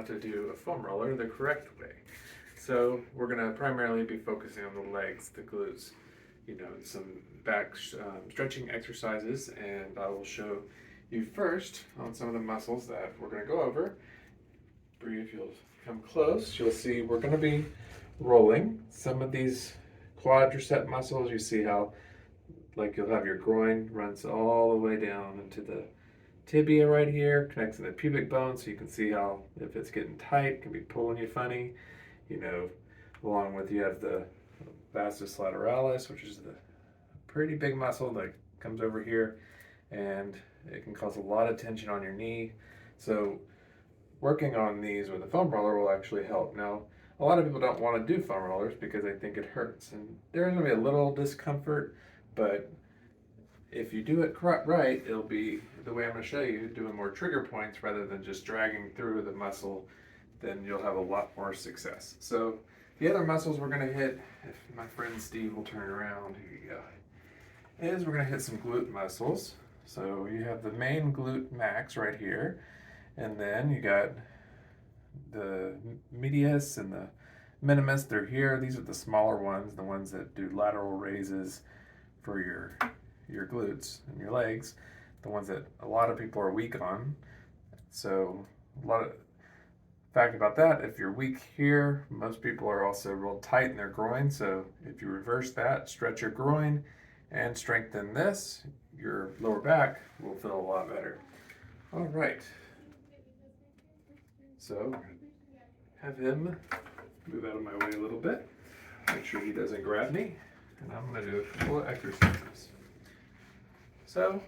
how to do a foam roller the correct way. So we're going to primarily be focusing on the legs, the glutes, some back stretching exercises, and I will show you first on some of the muscles that we're going to go over. Bree, if you'll come close, you'll see we're going to be rolling some of these quadricep muscles. You see how you'll have your groin runs all the way down into the tibia right here, connects to the pubic bone, so you can see how if it's getting tight, it can be pulling you funny. Along with you have the vastus lateralis, which is the pretty big muscle that comes over here, and it can cause a lot of tension on your knee. So working on these with a foam roller will actually help. Now, a lot of people don't want to do foam rollers because they think it hurts, and there's going to be a little discomfort, but if you do it right, it'll be the way I'm going to show you, doing more trigger points rather than just dragging through the muscle, then you'll have a lot more success. So the other muscles we're going to hit, if my friend Steve will turn around, here you go, is we're going to hit some glute muscles. So you have the main glute max right here, and then you got the medius and the minimus. They're here. These are the smaller ones, the ones that do lateral raises for your glutes and your legs, the ones that a lot of people are weak on. So a lot of fact about that, if you're weak here, most people are also real tight in their groin. So if you reverse that, stretch your groin and strengthen this, your lower back will feel a lot better. All right. So have him move out of my way a little bit. Make sure he doesn't grab me. And I'm going to do a couple of exercises. So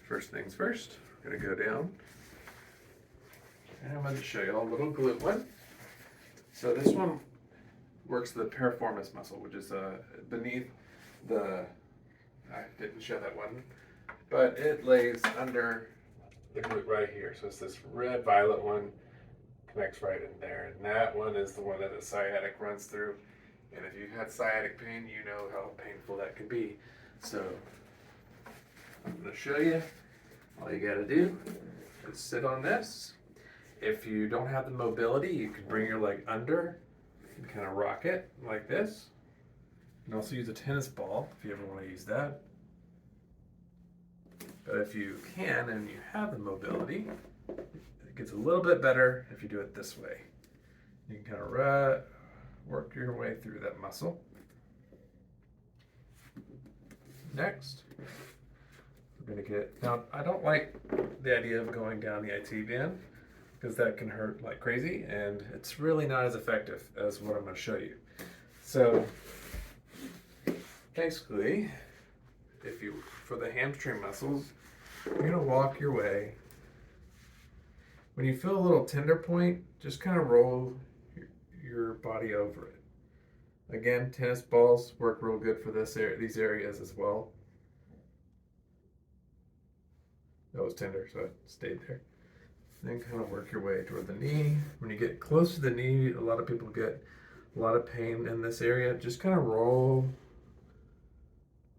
first things first, we're going to go down. And I'm going to show you a little glute one. So this one works the piriformis muscle, which is beneath the, I didn't show that one, but it lays under the glute right here. So it's this red violet one, connects right in there. And that one is the one that the sciatic runs through. And if you've had sciatic pain, you know how painful that can be. So I'm going to show you. All you got to do is sit on this. If you don't have the mobility, you can bring your leg under and kind of rock it like this. You can also use a tennis ball if you ever want to use that. But if you can and you have the mobility, it gets a little bit better if you do it this way. You can kind of work your way through that muscle. Next, we're going to get, now I don't like the idea of going down the IT band, because that can hurt like crazy, and it's really not as effective as what I'm going to show you. So basically, for the hamstring muscles, you're going to walk your way. When you feel a little tender point, just kind of roll your body over it. Again, tennis balls work real good for these areas as well. That was tender, so it stayed there. Then kind of work your way toward the knee. When you get close to the knee, a lot of people get a lot of pain in this area. Just kind of roll.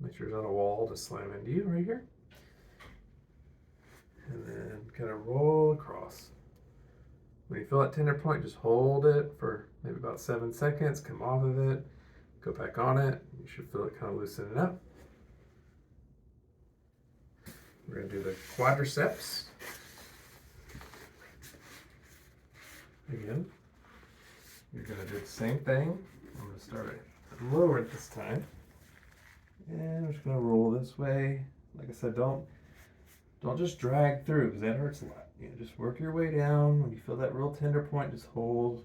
Make sure there's not a wall to slam into you right here. And then kind of roll across. When you feel that tender point, just hold it for maybe about 7 seconds. Come off of it. Go back on it. You should feel it kind of loosening up. We're going to do the quadriceps. Again, you're going to do the same thing. I'm going to start it lower this time. And I'm just going to roll this way. Like I said, don't just drag through, because that hurts a lot. Just work your way down. When you feel that real tender point, just hold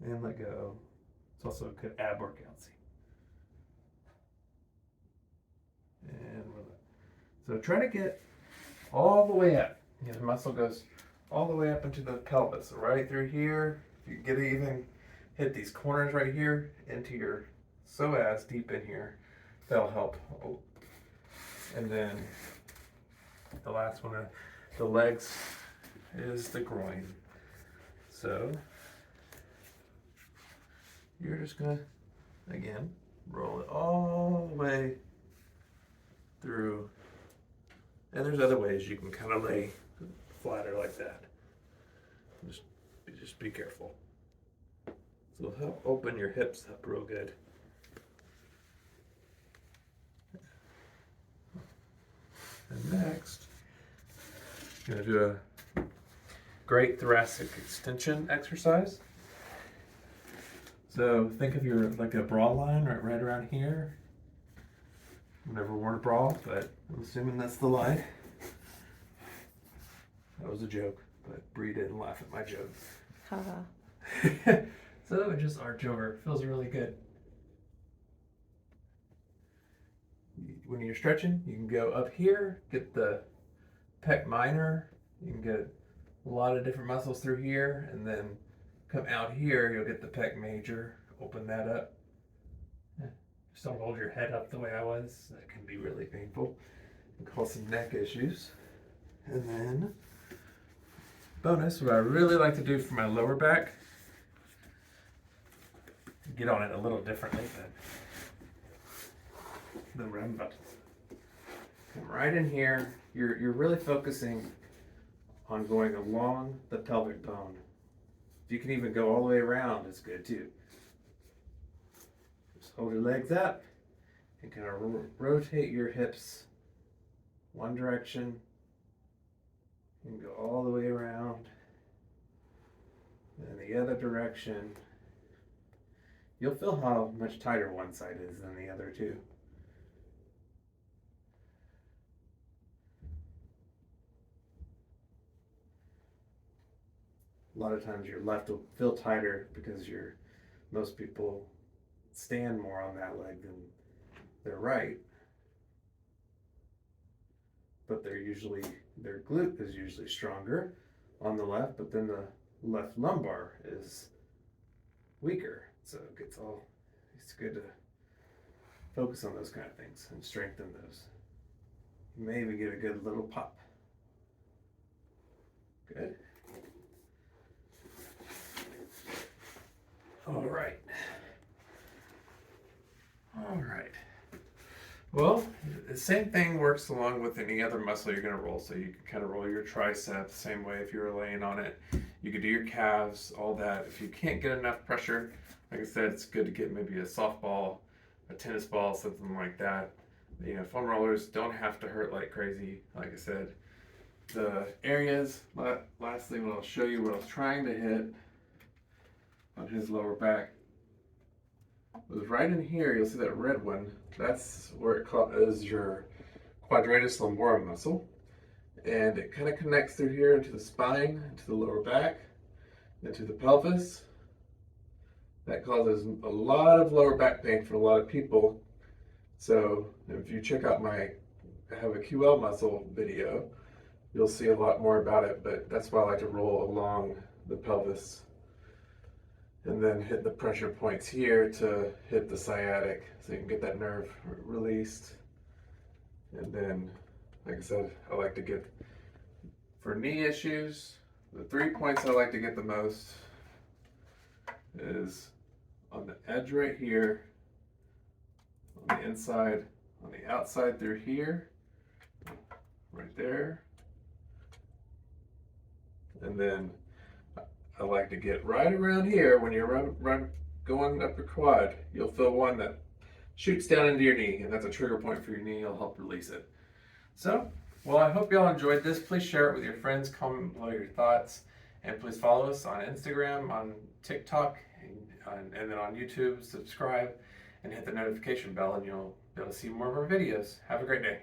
and let go. It's also a good ab workout. See? And so try to get all the way up. The muscle goes all the way up into the pelvis, so right through here. You get to even hit these corners right here into your psoas deep in here. That'll help. And then the last one, the legs, is the groin. So you're just gonna, again, roll it all the way through. And there's other ways you can kind of lay flatter like that. Just be careful. So it'll help open your hips up real good. And next, I'm going to do a great thoracic extension exercise. So think of your like a bra line right around here. I've never worn a bra, but I'm assuming that's the line. That was a joke, but Bree didn't laugh at my joke. Haha. So that would just arch over. Feels really good. When you're stretching, you can go up here, get the pec minor. You can get a lot of different muscles through here, and then come out here, you'll get the pec major. Open that up. Just don't hold your head up the way I was. That can be really painful and cause some neck issues. And then, bonus, what I really like to do for my lower back, get on it a little differently than what I'm about to do. Come right in here. You're really focusing on going along the pelvic bone. If you can even go all the way around, it's good too. Just hold your legs up and kind of rotate your hips one direction and go all the way around. And the other direction. You'll feel how much tighter one side is than the other too. A lot of times your left will feel tighter because most people stand more on that leg than their right. But their glute is usually stronger on the left, but then the left lumbar is weaker. So it's good to focus on those kind of things and strengthen those. You may even get a good little pop. Good. All right. Well, the same thing works along with any other muscle you're going to roll. So you can kind of roll your triceps the same way if you were laying on it. You could do your calves, all that. If you can't get enough pressure, like I said, it's good to get maybe a softball, a tennis ball, something like that. Foam rollers don't have to hurt like crazy. Like I said, the areas, lastly, what I'll show you what I was trying to hit on his lower back was right in here. You'll see that red one. That's where it is your quadratus lumborum muscle. And it kind of connects through here into the spine, into the lower back, into the pelvis. That causes a lot of lower back pain for a lot of people. So if you check out I have a QL muscle video, you'll see a lot more about it, but that's why I like to roll along the pelvis and then hit the pressure points here to hit the sciatic so you can get that nerve released. And then, like I said, I like to get, for knee issues, the 3 points I like to get the most is on the edge right here, on the inside, on the outside through here, right there. And then I like to get right around here. When you're going up your quad, you'll feel one that shoots down into your knee, and that's a trigger point for your knee. It'll help release it. So, well, I hope y'all enjoyed this. Please share it with your friends, comment below your thoughts, and please follow us on Instagram, on TikTok, and then on YouTube. Subscribe and hit the notification bell, and you'll be able to see more of our videos. Have a great day.